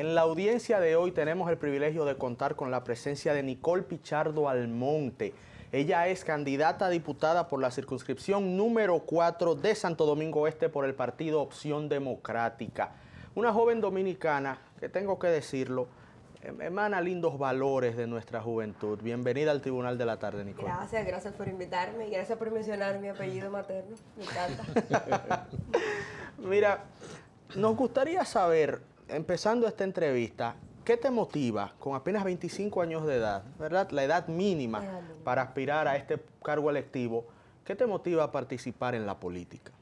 En la audiencia de hoy tenemos el privilegio de contar con la presencia de Nicole Pichardo Almonte. Ella es candidata a diputada por la circunscripción número 4 de Santo Domingo Este por el partido Opción Democrática. Una joven dominicana que, tengo que decirlo, emana lindos valores de nuestra juventud. Bienvenida al Tribunal de la Tarde, Nicole. Gracias por invitarme y gracias por mencionar mi apellido materno. Me encanta. Mira, nos gustaría saber, empezando esta entrevista, ¿qué te motiva con apenas 25 años de edad, ¿verdad? La edad mínima para aspirar a este cargo electivo. ¿Qué te motiva a participar en la política?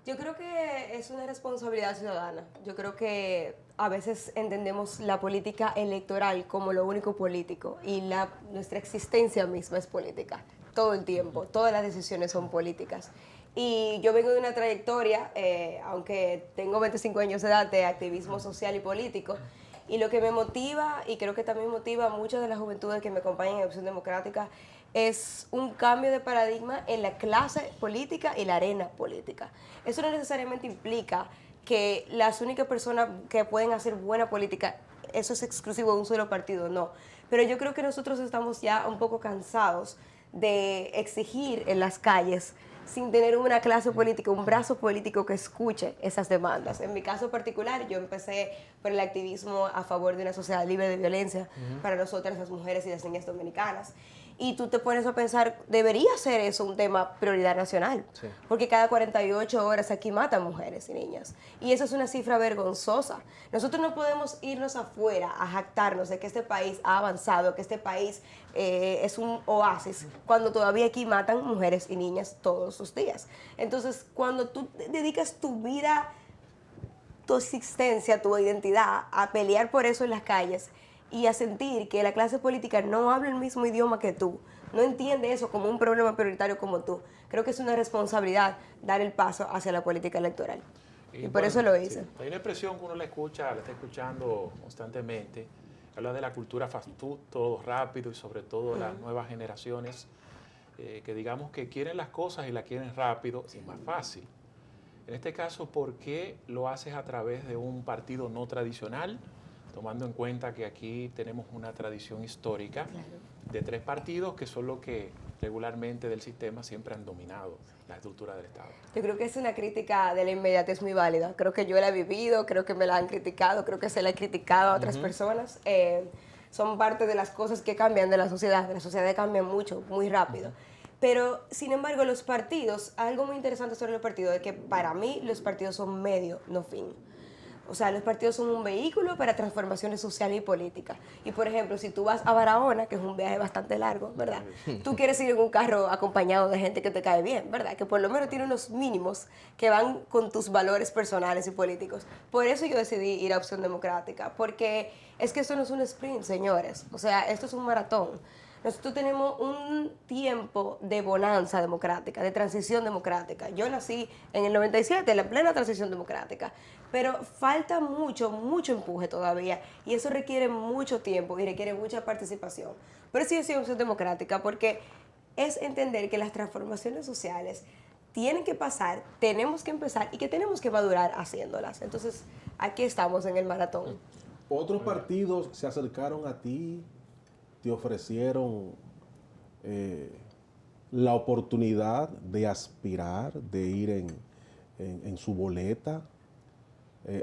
Yo creo que es una responsabilidad ciudadana. Yo creo que a veces entendemos la política electoral como lo único político y nuestra existencia misma es política. Todo el tiempo, todas las decisiones son políticas. Y yo vengo de una trayectoria, aunque tengo 25 años de edad, de activismo social y político. Y lo que me motiva, y creo que también motiva a muchas de las juventudes que me acompañan en Opción Democrática, es un cambio de paradigma en la clase política y la arena política. Eso no necesariamente implica que las únicas personas que pueden hacer buena política, eso es exclusivo de un solo partido, no. Pero yo creo que nosotros estamos ya un poco cansados de exigir en las calles sin tener una clase política, un brazo político que escuche esas demandas. En mi caso particular, yo empecé por el activismo a favor de una sociedad libre de violencia para nosotras, las mujeres y las niñas dominicanas. Y tú te pones a pensar, debería ser eso un tema prioridad nacional, sí, porque cada 48 horas aquí matan mujeres y niñas. Y eso es una cifra vergonzosa. Nosotros no podemos irnos afuera a jactarnos de que este país ha avanzado, que este país es un oasis, cuando todavía aquí matan mujeres y niñas todos los días. Entonces, cuando tú dedicas tu vida, tu existencia, tu identidad a pelear por eso en las calles, y a sentir que la clase política no habla el mismo idioma que tú, no entiende eso como un problema prioritario como tú, creo que es una responsabilidad dar el paso hacia la política electoral. Y por eso lo hice. Sí. Hay una expresión que uno la está escuchando constantemente, habla de la cultura fast food, todo rápido y sobre todo las nuevas generaciones que digamos que quieren las cosas y las quieren rápido y más fácil. En este caso, ¿por qué lo haces a través de un partido no tradicional? Tomando en cuenta que aquí tenemos una tradición histórica de 3 partidos que son los que regularmente del sistema siempre han dominado la estructura del Estado. Yo creo que es una crítica de la inmediatez muy válida. Creo que yo la he vivido, creo que me la han criticado, creo que se la he criticado a otras personas. Son parte de las cosas que cambian de la sociedad. La sociedad cambia mucho, muy rápido. Pero, sin embargo, los partidos, algo muy interesante sobre los partidos es que para mí los partidos son medio, no fin. O sea, los partidos son un vehículo para transformaciones sociales y políticas. Y, por ejemplo, si tú vas a Barahona, que es un viaje bastante largo, ¿verdad? Tú quieres ir en un carro acompañado de gente que te cae bien, ¿verdad? Que por lo menos tiene unos mínimos que van con tus valores personales y políticos. Por eso yo decidí ir a Opción Democrática, porque es que esto no es un sprint, señores. O sea, esto es un maratón. Nosotros tenemos un tiempo de bonanza democrática, de transición democrática. Yo nací en el 97, en la plena transición democrática, pero falta mucho empuje todavía y eso requiere mucho tiempo y requiere mucha participación. Pero sí es Opción Democrática porque es entender que las transformaciones sociales tienen que pasar, tenemos que empezar y que tenemos que madurar haciéndolas. Entonces, aquí estamos en el maratón. ¿Otros partidos se acercaron a ti? ¿Te ofrecieron la oportunidad de aspirar, de ir en su boleta,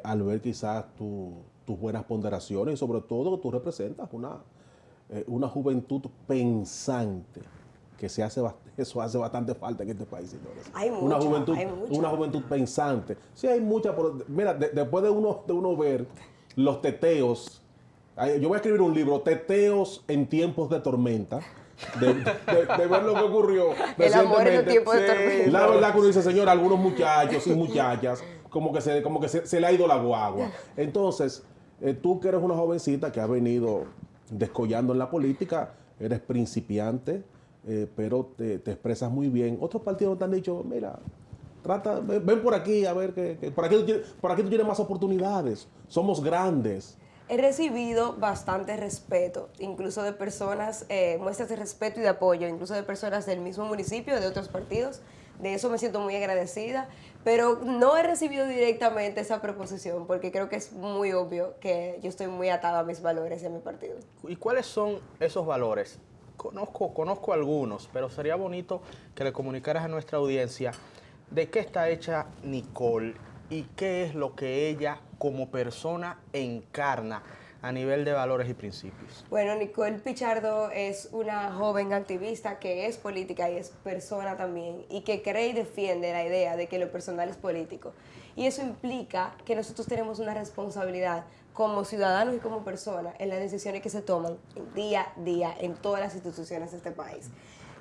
al ver quizás tus buenas ponderaciones y sobre todo tú representas una juventud pensante, que eso hace bastante falta en este país, señores? Hay mucha, una juventud pensante. Sí, hay mucha, pero mira, después de uno ver los teteos. Yo voy a escribir un libro, Teteos en tiempos de tormenta, de ver lo que ocurrió el amor en los tiempos de tormenta. La verdad que uno dice, señor, algunos muchachos y muchachas, como que se le ha ido la guagua. Entonces, tú que eres una jovencita que ha venido descollando en la política, eres principiante, pero te expresas muy bien. Otros partidos te han dicho, mira, ven por aquí a ver que por aquí tú tienes más oportunidades, somos grandes. He recibido bastante respeto, incluso de personas, muestras de respeto y de apoyo, incluso de personas del mismo municipio, de otros partidos. De eso me siento muy agradecida, pero no he recibido directamente esa proposición porque creo que es muy obvio que yo estoy muy atada a mis valores y a mi partido. ¿Y cuáles son esos valores? Conozco algunos, pero sería bonito que le comunicaras a nuestra audiencia de qué está hecha Nicole y qué es lo que ella como persona encarna a nivel de valores y principios. Bueno, Nicole Pichardo es una joven activista que es política y es persona también, y que cree y defiende la idea de que lo personal es político. Y eso implica que nosotros tenemos una responsabilidad como ciudadanos y como personas en las decisiones que se toman día a día en todas las instituciones de este país.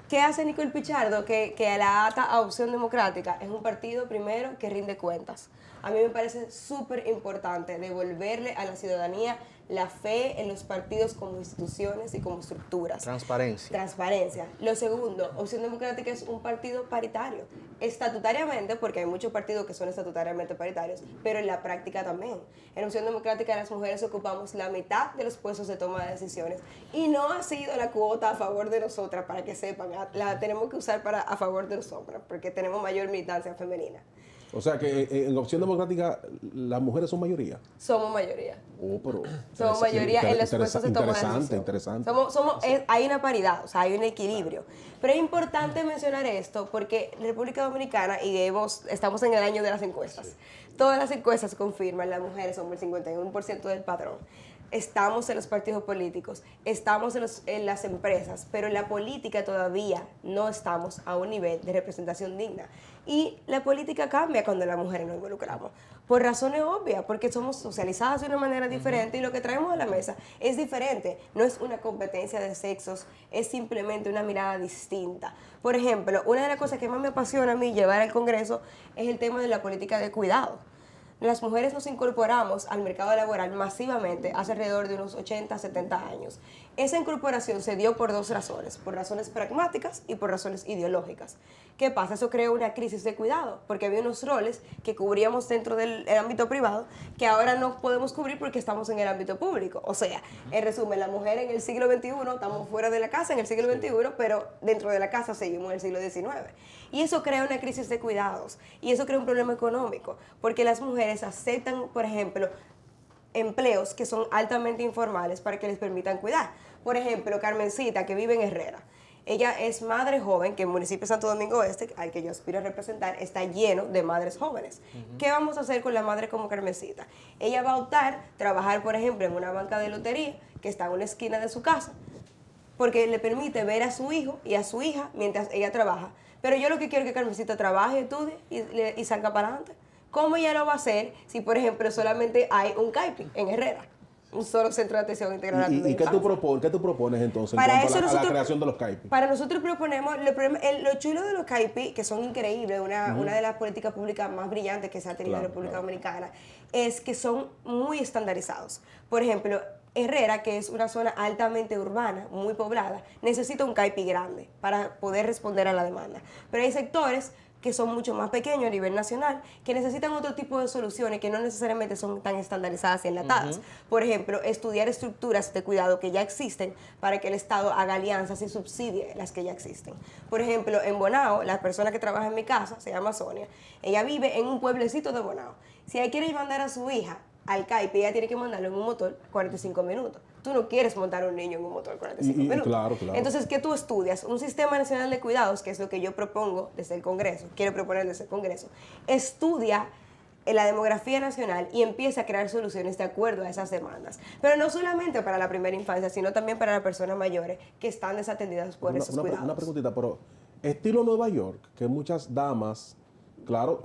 ¿Qué hace Nicole Pichardo? Que la ata a Opción Democrática es un partido, primero, que rinde cuentas. A mí me parece súper importante devolverle a la ciudadanía la fe en los partidos como instituciones y como estructuras. Transparencia. Transparencia. Lo segundo, Opción Democrática es un partido paritario. Estatutariamente, porque hay muchos partidos que son estatutariamente paritarios, pero en la práctica también. En Opción Democrática las mujeres ocupamos la mitad de los puestos de toma de decisiones y no ha sido la cuota a favor de nosotras, para que sepan, la tenemos que usar a favor de los hombres, porque tenemos mayor militancia femenina. O sea que en Opción Democrática las mujeres son mayoría. Somos mayoría. Oh, pero Somos mayoría en los puestos de toma de decisión. Interesante. Hay una paridad, o sea, hay un equilibrio. Pero es importante mencionar esto porque República Dominicana, y estamos en el año de las encuestas, todas las encuestas confirman las mujeres son el 51% del padrón. Estamos en los partidos políticos, estamos en las empresas, pero en la política todavía no estamos a un nivel de representación digna. Y la política cambia cuando las mujeres nos involucramos, por razones obvias, porque somos socializadas de una manera diferente y lo que traemos a la mesa es diferente. No es una competencia de sexos, es simplemente una mirada distinta. Por ejemplo, una de las cosas que más me apasiona a mí llevar al Congreso es el tema de la política de cuidado. Las mujeres nos incorporamos al mercado laboral masivamente hace alrededor de unos 80, 70 años. Esa incorporación se dio por dos razones, por razones pragmáticas y por razones ideológicas. ¿Qué pasa? Eso creó una crisis de cuidado, porque había unos roles que cubríamos dentro del ámbito privado que ahora no podemos cubrir porque estamos en el ámbito público. O sea, en resumen, la mujer en el siglo XXI, estamos fuera de la casa en el siglo XXI, pero dentro de la casa seguimos en el siglo XIX. Y eso crea una crisis de cuidados, y eso crea un problema económico, porque las mujeres aceptan, por ejemplo, empleos que son altamente informales para que les permitan cuidar. Por ejemplo, Carmencita, que vive en Herrera. Ella es madre joven, que el municipio de Santo Domingo Este, al que yo aspiro a representar, está lleno de madres jóvenes. ¿Qué vamos a hacer con la madre como Carmencita? Ella va a optar trabajar, por ejemplo, en una banca de lotería que está en una esquina de su casa, porque le permite ver a su hijo y a su hija mientras ella trabaja. Pero yo lo que quiero es que Carmencita trabaje, estudie y salga para adelante. ¿Cómo ella lo va a hacer si, por ejemplo, solamente hay un CAIPI en Herrera? Un solo centro de atención integral. ¿Y qué tú propones entonces Para en cuanto eso a la creación de los CAIPI? Para nosotros proponemos, lo chulo de los CAIPI, que son increíbles, una de las políticas públicas más brillantes que se ha tenido en la República Dominicana, es que son muy estandarizados. Por ejemplo, Herrera, que es una zona altamente urbana, muy poblada, necesita un CAIPI grande para poder responder a la demanda. Pero hay sectores que son mucho más pequeños a nivel nacional, que necesitan otro tipo de soluciones que no necesariamente son tan estandarizadas y enlatadas. Por ejemplo, estudiar estructuras de cuidado que ya existen para que el Estado haga alianzas y subsidie las que ya existen. Por ejemplo, en Bonao, la persona que trabaja en mi casa, se llama Sonia, ella vive en un pueblecito de Bonao. Si ella quiere mandar a su hija al CAIPI, ella tiene que mandarlo en un motor 45 minutos. Tú no quieres montar a un niño en un motor 45 minutos. Claro. Entonces, ¿qué tú estudias? Un sistema nacional de cuidados, que es lo que yo propongo desde el Congreso, quiero proponer desde el Congreso, estudia la demografía nacional y empieza a crear soluciones de acuerdo a esas demandas. Pero no solamente para la primera infancia, sino también para las personas mayores que están desatendidas por esos cuidados. Una preguntita, pero estilo Nueva York, que muchas damas, claro,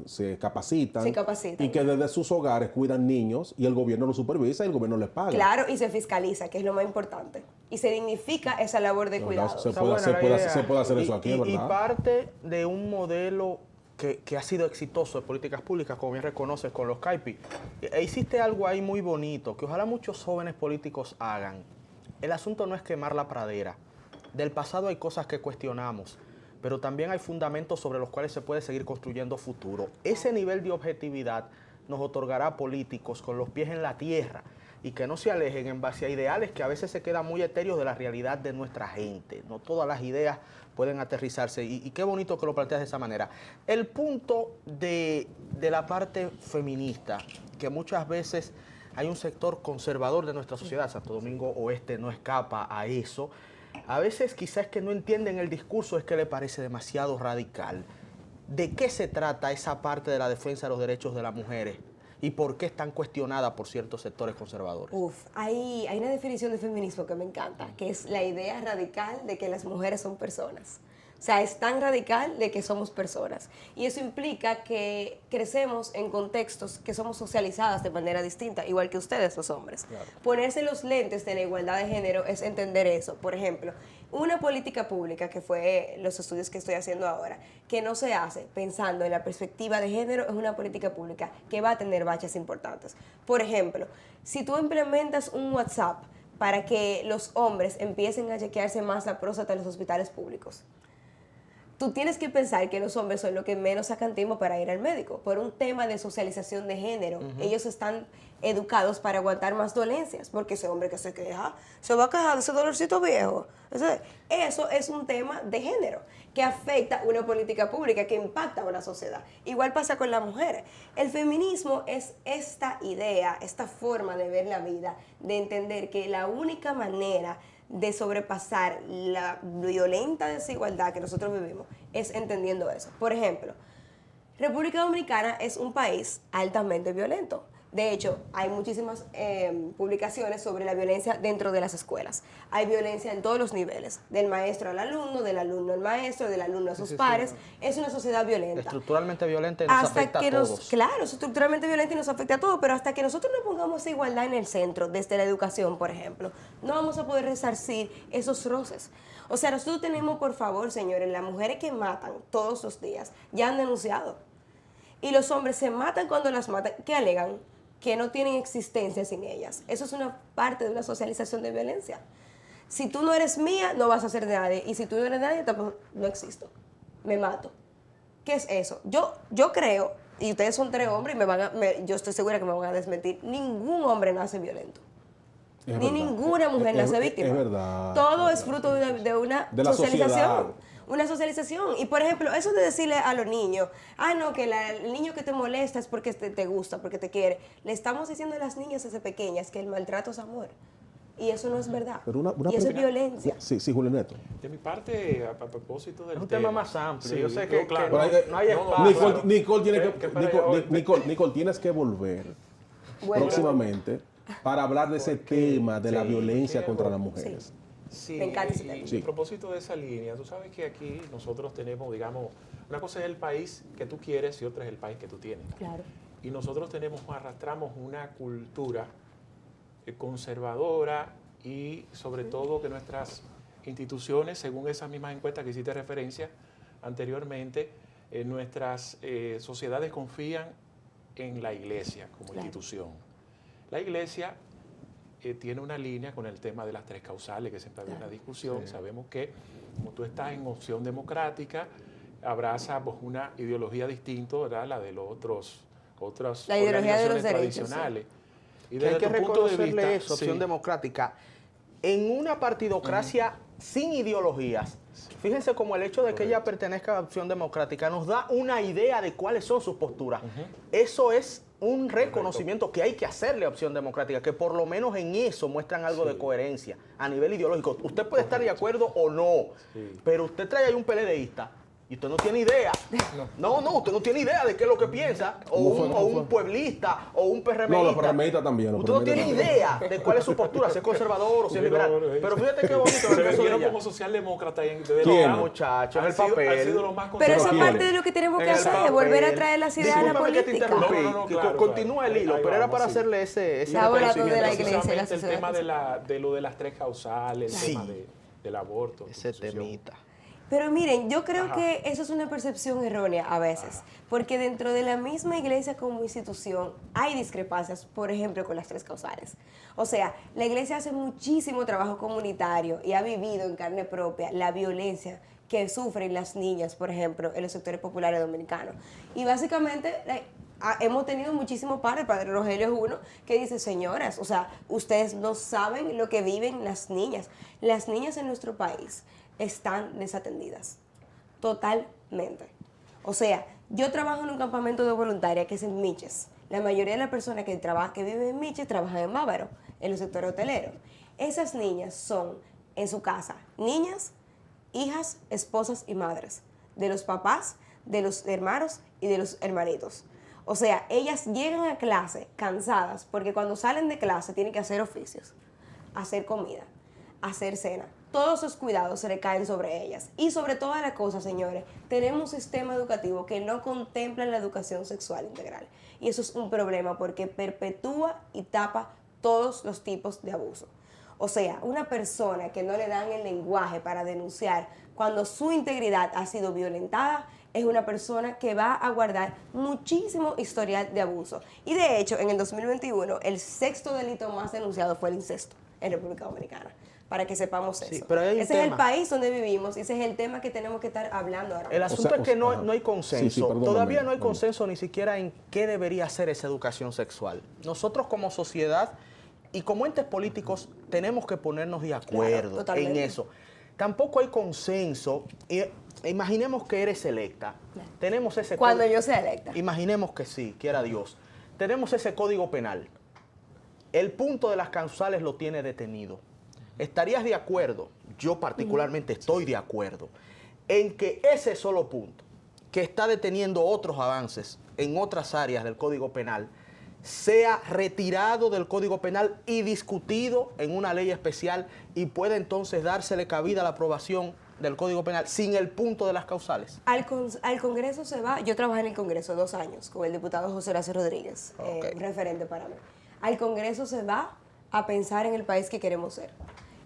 se capacitan. Y que desde sus hogares cuidan niños y el gobierno los supervisa y el gobierno les paga. Claro, y se fiscaliza, que es lo más importante. Y se dignifica esa labor de cuidado. Se puede hacer eso aquí, ¿verdad? Y parte de un modelo que ha sido exitoso de políticas públicas, como bien reconoces, con los CAIPI. Hiciste algo ahí muy bonito, que ojalá muchos jóvenes políticos hagan. El asunto no es quemar la pradera. Del pasado hay cosas que cuestionamos, pero también hay fundamentos sobre los cuales se puede seguir construyendo futuro. Ese nivel de objetividad nos otorgará políticos con los pies en la tierra, y que no se alejen en base a ideales que a veces se quedan muy etéreos de la realidad de nuestra gente. No todas las ideas pueden aterrizarse y qué bonito que lo planteas de esa manera. El punto de la parte feminista, que muchas veces hay un sector conservador de nuestra sociedad, Santo Domingo Oeste no escapa a eso, a veces quizás que no entienden el discurso, es que le parece demasiado radical. ¿De qué se trata esa parte de la defensa de los derechos de las mujeres? ¿Y por qué es tan cuestionada por ciertos sectores conservadores? Hay una definición de feminismo que me encanta, que es la idea radical de que las mujeres son personas. O sea, es tan radical de que somos personas. Y eso implica que crecemos en contextos que somos socializadas de manera distinta, igual que ustedes, los hombres. Claro. Ponerse los lentes de la igualdad de género es entender eso. Por ejemplo, una política pública, que fue los estudios que estoy haciendo ahora, que no se hace pensando en la perspectiva de género, es una política pública que va a tener baches importantes. Por ejemplo, si tú implementas un WhatsApp para que los hombres empiecen a chequearse más la próstata en los hospitales públicos, tú tienes que pensar que los hombres son los que menos sacan tiempo para ir al médico, por un tema de socialización de género. Ellos están educados para aguantar más dolencias, porque ese hombre que se queja, se va a quejar de ese dolorcito viejo. Eso es un tema de género que afecta una política pública, que impacta a una sociedad. Igual pasa con las mujeres. El feminismo es esta idea, esta forma de ver la vida, de entender que la única manera de sobrepasar la violenta desigualdad que nosotros vivimos es entendiendo eso. Por ejemplo, República Dominicana es un país altamente violento. De hecho, hay muchísimas publicaciones sobre la violencia dentro de las escuelas. Hay violencia en todos los niveles, del maestro al alumno, del alumno al maestro, del alumno a sus pares. Sí. Es una sociedad violenta. Estructuralmente violenta y nos afecta a todos. Claro, es estructuralmente violenta y nos afecta a todos, pero hasta que nosotros no pongamos esa igualdad en el centro, desde la educación, por ejemplo, no vamos a poder resarcir esos roces. O sea, nosotros tenemos, por favor, señores, las mujeres que matan todos los días ya han denunciado. Y los hombres se matan cuando las matan. ¿Qué alegan? Que no tienen existencia sin ellas. Eso es una parte de una socialización de violencia. Si tú no eres mía, no vas a ser de nadie. Y si tú no eres de nadie, tampoco no existo. Me mato. ¿Qué es eso? Yo creo, y ustedes son 3 hombres, y yo estoy segura que me van a desmentir, ningún hombre nace violento. Ni ninguna mujer nace víctima. Es verdad. Todo es fruto de una socialización. Una socialización. Y por ejemplo, eso de decirle a los niños, no, que el niño que te molesta es porque te gusta, porque te quiere. Le estamos diciendo a las niñas desde pequeñas que el maltrato es amor. Y eso no es verdad. Pero y eso es violencia. Sí, Julio Neto. De mi parte, a propósito del es un tema más amplio. Sí, yo sé que, claro. no hay espacio. Nicole, tienes que volver próximamente para hablar de ese tema de la violencia contra las mujeres. Sí, me encanta ese tema. Y a propósito de esa línea, tú sabes que aquí nosotros tenemos, digamos, una cosa es el país que tú quieres y otra es el país que tú tienes. Claro. Y nosotros arrastramos una cultura conservadora y sobre todo que nuestras instituciones, según esas mismas encuestas que hiciste referencia anteriormente, nuestras sociedades confían en la iglesia como institución. La iglesia tiene una línea con el tema de las 3 causales, que siempre había una discusión. Sí. Sabemos que, como tú estás en Opción Democrática, abraza una ideología distinta, ¿verdad? La de los otras la ideología de los tradicionales. Sí. Y desde hay que reconocerle eso, Opción Democrática, en una partidocracia sin ideologías. Fíjense como el hecho de que ella pertenezca a Opción Democrática nos da una idea de cuáles son sus posturas. Eso es un reconocimiento que hay que hacerle a Opción Democrática, que por lo menos en eso muestran algo de coherencia a nivel ideológico. Usted puede estar de acuerdo o no, pero usted trae ahí un PLDista y usted no tiene idea. No, usted no tiene idea de qué es lo que piensa, o un pueblista, o un PRMista. No, los PRMistas también. Usted no tiene idea de cuál es su postura, si es conservador o si es liberal. Pero fíjate qué bonito. Se vendieron como socialdemócrata y muchachos, en el papel. Pero eso es parte de lo que tenemos que hacer, volver a traer las ideas a la política. Continúa el hilo, pero era para hacerle ese reconocimiento de la iglesia. El tema de lo de las 3 causales, el tema del aborto. Ese temita. Pero miren, yo creo que eso es una percepción errónea a veces, porque dentro de la misma iglesia como institución hay discrepancias, por ejemplo, con las 3 causales. O sea, la iglesia hace muchísimo trabajo comunitario y ha vivido en carne propia la violencia que sufren las niñas, por ejemplo, en los sectores populares dominicanos. Y básicamente hemos tenido muchísimos padres, el padre Rogelio es uno, que dice, señoras, o sea, ustedes no saben lo que viven las niñas. Las niñas en nuestro país están desatendidas, totalmente. O sea, yo trabajo en un campamento de voluntaria que es en Miches. La mayoría de las personas que viven en Miches trabajan en Bávaro, en los sectores hoteleros. Esas niñas son, en su casa, niñas, hijas, esposas y madres, de los papás, de los hermanos y de los hermanitos. O sea, ellas llegan a clase cansadas porque cuando salen de clase tienen que hacer oficios, hacer comida, hacer cena. Todos esos cuidados se recaen sobre ellas. Y sobre todas las cosas, señores, tenemos un sistema educativo que no contempla la educación sexual integral. Y eso es un problema porque perpetúa y tapa todos los tipos de abuso. O sea, una persona que no le dan el lenguaje para denunciar cuando su integridad ha sido violentada es una persona que va a guardar muchísimo historial de abuso. Y de hecho, en el 2021, el 6º delito más denunciado fue el incesto en República Dominicana. Para que sepamos eso. Sí, pero hay un ese es el tema. país donde vivimos y ese es el tema que tenemos que estar hablando ahora. El asunto es que no hay consenso. Sí, perdóname, Todavía no hay perdóname. consenso ni siquiera en qué debería ser esa educación sexual. Nosotros como sociedad y como entes políticos tenemos que ponernos de acuerdo en totalmente. eso. Tampoco hay consenso. Imaginemos que eres electa. Tenemos ese Cuando código- yo sea electa. Imaginemos que sí, quiera Dios. Tenemos ese código penal. El punto de las causales lo tiene detenido. ¿Estarías de acuerdo? Yo particularmente estoy de acuerdo en que ese solo punto, que está deteniendo otros avances en otras áreas del Código Penal, sea retirado del Código Penal y discutido en una ley especial y pueda entonces dársele cabida a la aprobación del Código Penal sin el punto de las causales? Al Congreso se va, yo trabajé en el Congreso 2 años con el diputado José Horacio Rodríguez, Ok. un referente para mí. Al Congreso se va a pensar en el país que queremos ser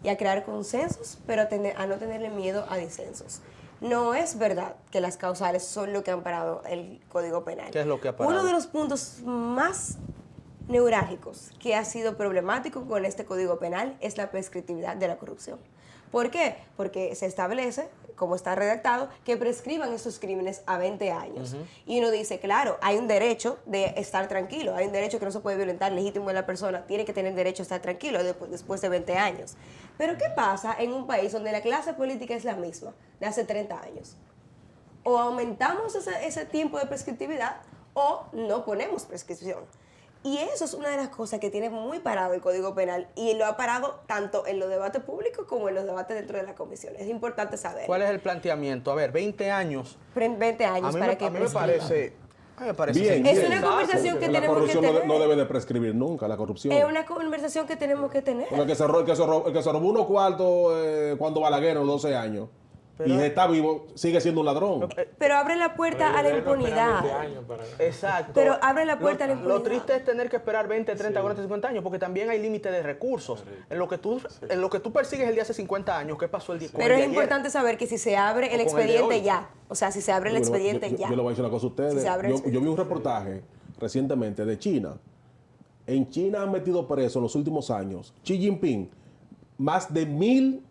y a crear consensos, pero a no tenerle miedo a disensos. No es verdad que las causales son lo que han parado el Código Penal. ¿Qué es lo que ha parado? Uno de los puntos más neurálgicos que ha sido problemático con este Código Penal es la prescriptividad de la corrupción. ¿Por qué? Porque se establece, como está redactado, que prescriban estos crímenes a 20 años. Y uno dice, claro, hay un derecho de estar tranquilo, hay un derecho que no se puede violentar legítimo de la persona, tiene que tener derecho a estar tranquilo después de 20 años. Pero ¿qué pasa en un país donde la clase política es la misma, de hace 30 años? O aumentamos ese tiempo de prescriptividad o no ponemos prescripción. Y eso es una de las cosas que tiene muy parado el Código Penal y lo ha parado tanto en los debates públicos como en los debates dentro de la comisión. Es importante saber. ¿Cuál es el planteamiento? A ver, 20 años. 20 años para que a mí me prescriba. parece... A mí me parece Bien, Es bien. una conversación que La tenemos que corrupción tener. no debe de prescribir nunca, la corrupción. Es una conversación que tenemos que tener. Porque el que se robó unos cuartos cuando Balaguer a los 12 años Pero- y está vivo, sigue siendo un ladrón. Pero abre la puerta a la impunidad. Exacto. Pero abre la puerta a la impunidad. Lo triste es tener que esperar 20, 30, 40, 50 años, porque también hay límite de recursos. En lo que tú persigues el de hace 50 años, ¿qué pasó el día Pero es importante saber que si se abre el O con el de expediente hoy. ya, o sea, si se abre el Bueno, expediente ya. Yo le voy a decir una cosa a ustedes. Si se abre el Yo vi un expediente. reportaje recientemente de China. En China han metido preso en los últimos años Xi Jinping más de 1000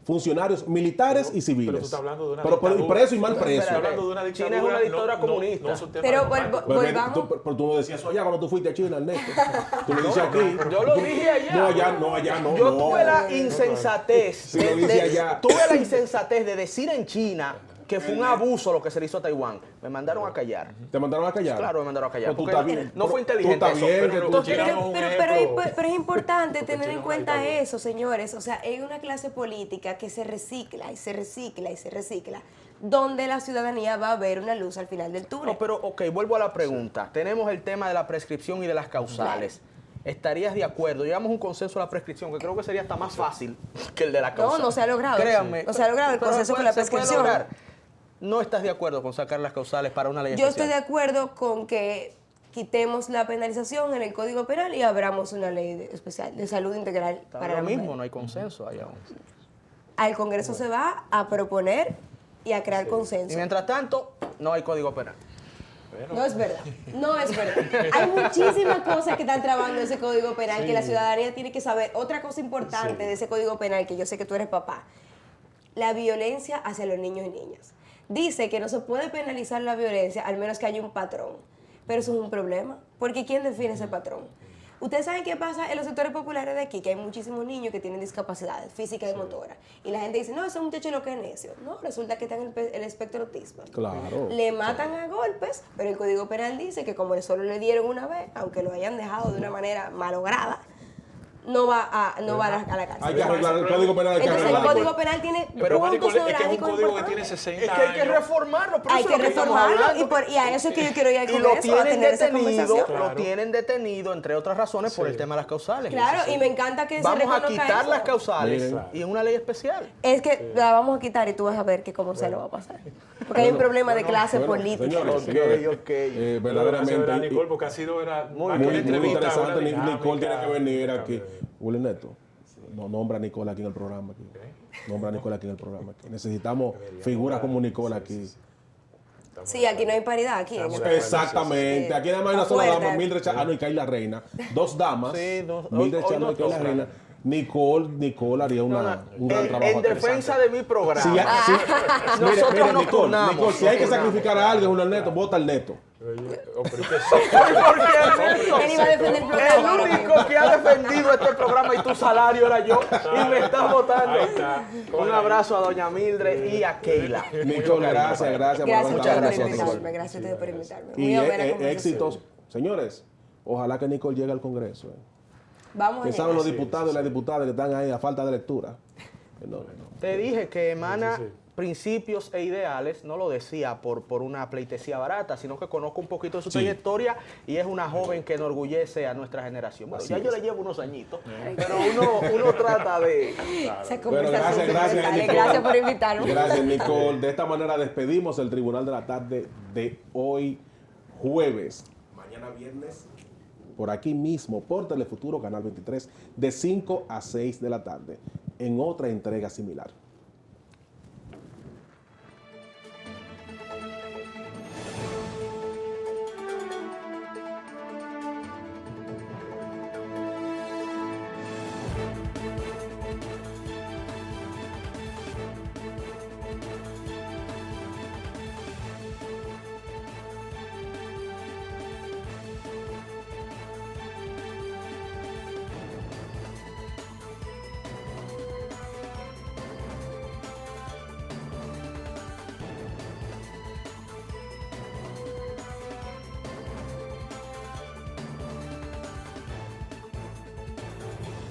funcionarios militares y civiles. Pero tú estás hablando de una Pero dictadura. preso y mal Estás preso. hablando de una China dictadura. es una dictadura comunista. es un tema Pero romántico. volvamos. Pero tú no decías eso allá cuando tú fuiste a China, Ernesto. Tú lo dices aquí. Yo lo dije allá. No, allá no. Yo no. tuve la insensatez. Sí, lo dice allá. Tuve la insensatez de decir en China que fue un abuso lo que se le hizo a Taiwán. Me mandaron a callar. ¿Te mandaron a callar? Claro, me mandaron a callar. Pero tú porque estás bien. no fue Tú inteligente estás eso. bien, pero que tú- entonces- China es un ejemplo. Pero es importante Porque tener China en es cuenta una dictadura. eso, señores. O sea, hay una clase política que se recicla y se recicla y se recicla, donde la ciudadanía va a ver una luz al final del túnel. No, pero ok, vuelvo a la pregunta. Tenemos el tema de la prescripción y de las causales. ¿Estarías de acuerdo? Llegamos a un consenso a la prescripción, que creo que sería hasta más fácil que el de la causal. no se ha logrado. Créanme. No se ha logrado el Pero consenso con la se puede prescripción. lograr. ¿No estás de acuerdo con sacar las causales para una ley Yo especial? estoy de acuerdo con que quitemos la penalización en el Código Penal y abramos una ley especial de salud integral Está para lo la mujer. mismo, no hay consenso ahí aún. Al Congreso se va a proponer y a crear Y consenso. mientras tanto, no hay código penal. No es verdad, no es verdad. Hay muchísimas cosas que están trabando ese Código Penal que la ciudadanía tiene que saber. Otra cosa importante de ese Código Penal, que yo sé que tú eres papá, la violencia hacia los niños y niñas. Dice que no se puede penalizar la violencia al menos que haya un patrón. pero eso es un problema, porque ¿quién define ese patrón? Ustedes saben qué pasa en los sectores populares de aquí, que hay muchísimos niños que tienen discapacidades físicas y motoras. Y la gente dice, no, ese muchacho lo que es necio. No, resulta que está en el espectro autismo. Claro. Le matan a golpes, pero el Código Penal dice que como solo le dieron una vez, aunque lo hayan dejado de una manera malograda, no va a la cárcel. Hay que arreglar el Código Penal. Hay que Entonces el arreglarlo. Código Penal tiene Pero puntos es que es un neurálgicos código que importantes. tiene 60 Es que hay que años. reformarlo, pero Hay eso que es lo que estamos reformarlo hablando. y a eso es que yo quiero ir al Y lo Congreso a tienen tener esa detenido, conversación. lo tienen detenido, entre otras razones, por el tema de las causales. Claro, y me encanta que se Vamos a reconozca quitar eso. las causales Miren. y en una ley especial. Es que la vamos a quitar y tú vas a ver que cómo se lo va a pasar. Porque hay un problema de clase Bueno, política. señores, Ok, señores, ok. verdaderamente Verá, y- Nicole, porque ha sido Muy más que una muy entrevista, interesante. una Nicole tiene dinámica. que venir aquí. Willy Neto, no nombra a Nicole aquí en el programa. Aquí. Nombra a Nicole aquí en el programa. Aquí. Necesitamos figuras como Nicole aquí. Sí, aquí no hay paridad. Aquí. Estamos de acuerdo. Exactamente. Sí. Aquí nada más hay una Está sola fuerte. dama, Mildred Chano y Kayla Reina. Dos damas. Sí, Mildred hoy Chano no y Kayla toca. Reina. Nicole haría un gran trabajo. En defensa de mi programa. Si, Nosotros mire, nos Nicole, turnamos, Nicole, si hay que nos turnamos. sacrificar a alguien, un Neto, vota al Neto. Oh, pero es que sí. Él iba a defender el programa. El ahora único mismo. que ha defendido este programa y tu salario era yo y me estás votando. Ahí está. Un abrazo a doña Mildred y a Keila. Nicole, gracias por Gracias haber por estado con nosotros. invitarme. Gracias a ustedes por invitarme. Y Muy buena conversación. éxitos. Señores, ojalá que Nicole llegue al Congreso. Vamos a Que saben llegar. los diputados y las diputadas que están ahí a falta de lectura. No. Te dije que emana Sí. principios e ideales, no lo decía por una pleitesía barata, sino que conozco un poquito de su Sí. trayectoria y es una joven que enorgullece a nuestra generación. Bueno, Así ya yo es. le llevo unos añitos, pero uno trata de... Esa Bueno, conversación gracias, sale. Nicole. Gracias por invitarme. Gracias, Nicole. De esta manera despedimos el Tribunal de la Tarde de hoy, jueves. Mañana viernes, por aquí mismo, por Telefuturo, Canal 23, de 5 a 6 de la tarde, en otra entrega similar.